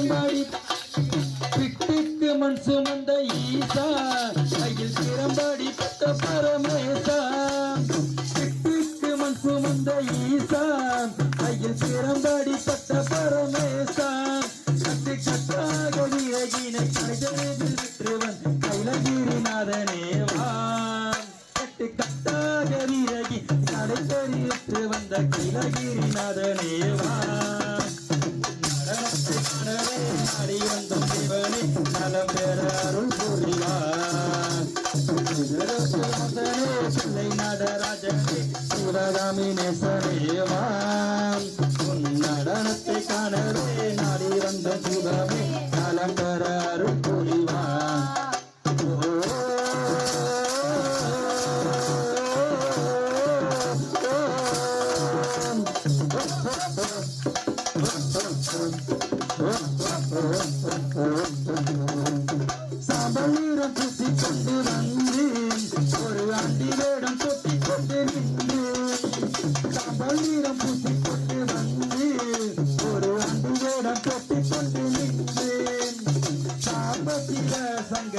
திறம்பாடி பிட்டுக்கு மண் சுமந்த ஈசா கையில் திறம்பாடி பட்ட பரமேசா பிட்டுக்கு மண் சுமந்த ஈசா கையில் திறம்பாடி பட்ட பரமேசா கட்டு கட்டாக விறகினை கைதறில் விற்றுவன் கைலகிரிநாதனேவான் கட்டு கட்டாக விறகி கடைத்தறி விற்று வந்த கைலகிரிநாதனேவான் நாடி வந்த சிவனே நலம் பெற அருள் புரிவான் பிள்ளை நடராஜனே சிவகாமி நேசனேவான் உன் நடனத்தை காணவே நாடி வந்த சிவமே நலம் பெற அருள் புரிவான் சாம்பல் நீரம் பூசிக்கொண்டு வந்தேன் ஒரு ஆண்டி வேடம் தொட்டிக்கொண்டு நின்றேன் சாம்பல் நீரம் பூசிக்கொண்டு வந்தேன் ஒரு ஆண்டி வேடம் தொட்டிக்கொண்டு நின்றேன் சாம்பசிவ சங்க